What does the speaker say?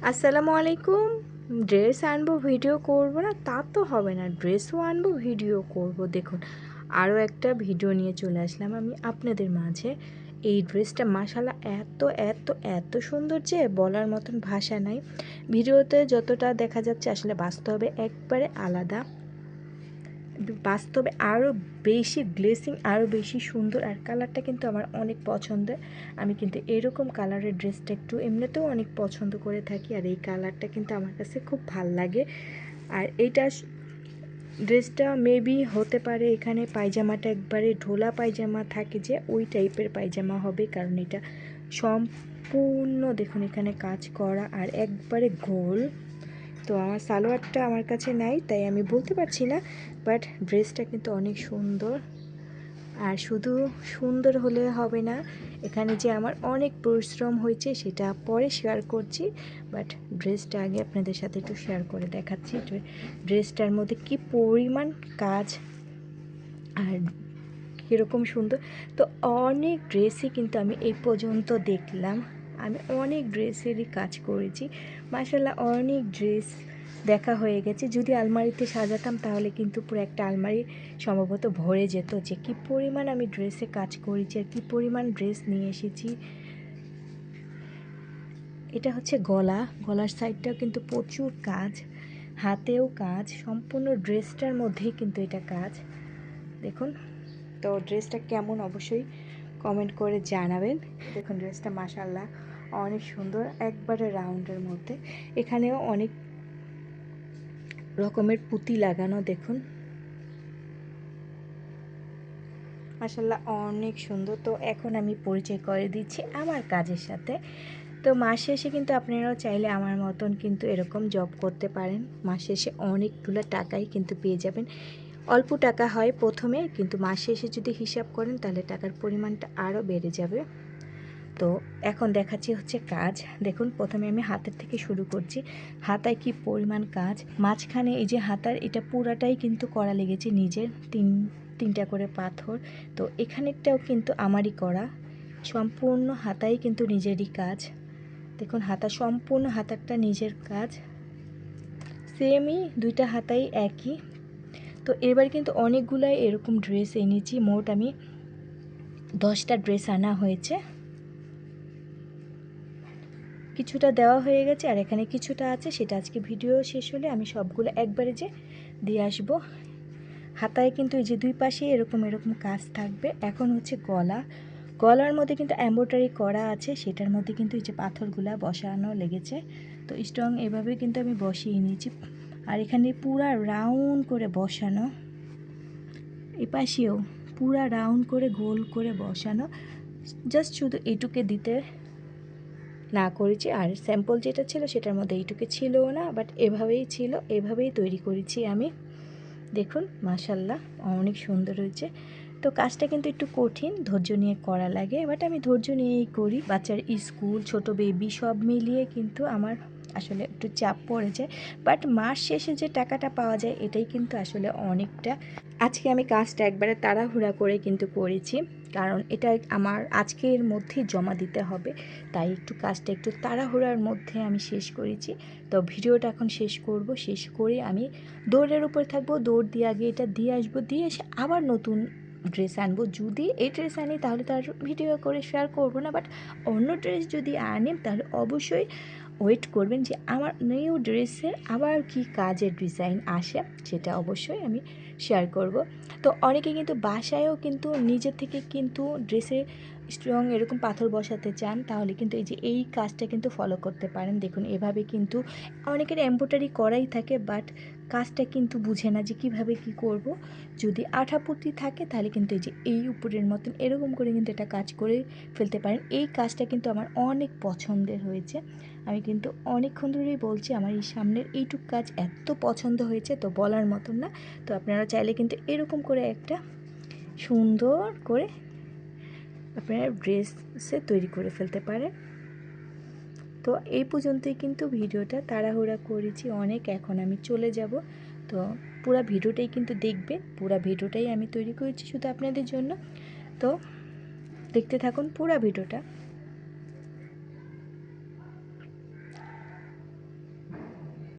আসসালামু আলাইকুম। ড্রেস আনবো ভিডিও করব না তা তো হবে না, ড্রেসও আনবো ভিডিও করব। দেখুন, আরও একটা ভিডিও নিয়ে চলে আসলাম আমি আপনাদের মাঝে। এই ড্রেসটা মাশাআল্লাহ এত এত এত সুন্দর যে বলার মতন ভাষা নাই। ভিডিওতে যতটা দেখা যাচ্ছে আসলে বাস্তবে একবারে আলাদা। বাস্তবে আরও বেশি গ্লেসিং, আরও বেশি সুন্দর। আর কালারটা কিন্তু আমার অনেক পছন্দের। আমি কিন্তু এরকম কালারের ড্রেসটা একটু এমনিতেও অনেক পছন্দ করে থাকি, আর এই কালারটা কিন্তু আমার কাছে খুব ভাল লাগে। আর এইটা ড্রেসটা মেবি হতে পারে এখানে পায়জামাটা একবারে ঢোলা পায়জামা থাকে যে ওই টাইপের পায়জামা হবে, কারণ এটা সম্পূর্ণ দেখুন এখানে কাজ করা আর একবারে গোল। তো আমার সালোয়ারটা আমার কাছে নাই তাই আমি বলতে পারছি না, বাট ড্রেসটা কিন্তু অনেক সুন্দর। আর শুধু সুন্দর হলে হবে না, এখানে যে আমার অনেক পরিশ্রম হয়েছে সেটা পরে শেয়ার করছি, বাট ড্রেসটা আগে আপনাদের সাথে একটু শেয়ার করে দেখাচ্ছি। ড্রেসটার মধ্যে কি পরিমাণ কাজ আর কীরকম সুন্দর। তো অনেক ড্রেসই কিন্তু আমি এই পর্যন্ত দেখলাম, আমি অনেক ড্রেসেরই কাজ করেছি মাশাআল্লাহ। অনেক ড্রেস দেখা হয়ে গেছে, যদি আলমারিতে সাজাতাম তাহলে কিন্তু পুরো একটা আলমারি সম্ভবত ভরে যেত, যে কী পরিমাণ আমি ড্রেসে কাজ করেছি আর কী পরিমাণ ড্রেস নিয়ে এসেছি। এটা হচ্ছে গলার সাইডটাও কিন্তু প্রচুর কাজ, হাতেও কাজ, সম্পূর্ণ ড্রেসটার মধ্যেই কিন্তু এটা কাজ। দেখুন, তো ড্রেসটা কেমন অবশ্যই কমেন্ট করে জানাবেন। দেখুন ড্রেসটা মাশাআল্লাহ অনেক সুন্দর, একবারে রাউন্ডের মধ্যে। এখানেও অনেক রকমের পুঁতি লাগানো, দেখুন মাশাআল্লাহ অনেক সুন্দর। তো এখন আমি পরিচয় করে দিচ্ছি আমার কাজের সাথে। তো মাস শেষে কিন্তু আপনারাও চাইলে আমার মতন কিন্তু এরকম জব করতে পারেন। মাস শেষে অনেকগুলো টাকাই কিন্তু পেয়ে যাবেন। অল্প টাকা হয় প্রথমে, কিন্তু মাস শেষে যদি হিসাব করেন তাহলে টাকার পরিমাণটা আরও বেড়ে যাবে। তো এখন দেখাচ্ছি হচ্ছে কাজ। দেখুন প্রথমে আমি হাতের থেকে শুরু করছি। হাতায় কি পরিমাণ কাজ, মাঝখানে এই যে হাতার এটা পুরাটাই কিন্তু করা লেগেছে নিজের, তিনটা করে পাথর। তো এখানেরটাও কিন্তু আমারই করা, সম্পূর্ণ হাতাই কিন্তু নিজেরই কাজ। দেখুন হাতা, সম্পূর্ণ হাতারটা নিজের কাজ, সেমই দুইটা হাতাই একই। তো এবার কিন্তু অনেকগুলাই এরকম ড্রেস এনেছি, মোট আমি 10টা ড্রেস আনা হয়েছে। কিছুটা দেওয়া হয়ে গেছে আর এখানে কিছুটা আছে, সেটা আজকে ভিডিও শেষ হলে আমি সবগুলো একবারে যে দিয়ে আসবো। হাতায় কিন্তু এই যে দুই পাশে এরকম এরকম কাজ থাকবে। এখন হচ্ছে গলার মধ্যে কিন্তু এমব্রয়ডারি করা আছে, সেটার মধ্যে কিন্তু এই যে পাথরগুলা বসানো লেগেছে। তো স্ট্রং এভাবে কিন্তু আমি বসিয়ে নিয়েছি, আর এখানে পুরা রাউন্ড করে বসানো, এপাশেও পুরা রাউন্ড করে গোল করে বসানো। জাস্ট শুধু এইটুকে দিতে না করেছি, আর স্যাম্পল যেটা ছিল সেটার মধ্যে এইটুকু ছিলও না, বাট এভাবেই ছিল, এভাবেই তৈরি করেছি আমি। দেখুন মাশাআল্লাহ অনেক সুন্দর হয়েছে। তো কাজটা কিন্তু একটু কঠিন, ধৈর্য নিয়ে করা লাগে, বাট আমি ধৈর্য নিয়েই করি। বাচ্চার স্কুল, ছোট বেবি সব মিলিয়ে কিন্তু আমার আসলে একটু চাপ পড়ে যায়, বাট মাস শেষে যে টাকাটা পাওয়া যায় এটাই কিন্তু আসলে অনেকটা। আজকে আমি কাজটা একবারে তাড়াহুড়া করে কিন্তু করেছি, কারণ এটা আমার আজকের মধ্যেই জমা দিতে হবে, তাই একটু কাজটা একটু তাড়াহুড়ার মধ্যে আমি শেষ করেছি। তো ভিডিওটা এখন শেষ করব, শেষ করে আমি দৌড়ের উপর থাকবো, দৌড় দিয়ে আগে এটা দিয়ে আসবো, দিয়ে এসে আবার নতুন ড্রেস আনবো। যদি এই ড্রেস আনি তাহলে তার ভিডিও করে শেয়ার করব না, বাট অন্য ড্রেস যদি আনি তাহলে অবশ্যই ওয়েট করবেন যে আমার নিউ ড্রেসের আবার কি কাজের ডিজাইন আসে, সেটা অবশ্যই আমি শেয়ার করব। তো অনেকে কিন্তু বাসায়ও কিন্তু নিজের থেকে কিন্তু ড্রেসে স্ট্রং এরকম পাথর বসাতে চান, তাহলে কিন্তু এই যে এই কাজটা কিন্তু ফলো করতে পারেন। দেখুন এভাবে কিন্তু অনেকের এমব্রয়ডারি করাই থাকে, বাট কাজটা কিন্তু বুঝে না যে কিভাবে কি করব। যদি আঠাপুতি থাকে তাহলে কিন্তু এই যে এই উপরের মতন এরকম করে কিন্তু এটা কাজ করে ফেলতে পারেন। এই কাজটা কিন্তু আমার অনেক পছন্দের হয়েছে, আমি কিন্তু অনেকক্ষণ ধরেই বলছি আমার এই সামনের এইটুক কাজ এত পছন্দ হয়েছে, তো বলার মতন না। তো আপনারা চাইলে কিন্তু এরকম করে একটা সুন্দর করে আপনারা ড্রেসে তৈরি করে ফেলতে পারেন। তো এই পর্যন্তই কিন্তু ভিডিওটা তাড়াহুড়া করেছি অনেক, এখন আমি চলে যাব। তো পুরো ভিডিওটাই কিন্তু দেখবে, পুরো ভিডিওটাই আমি তৈরি করেছি শুধু আপনাদের জন্য। তো দেখতে থাকুন পুরো ভিডিওটা।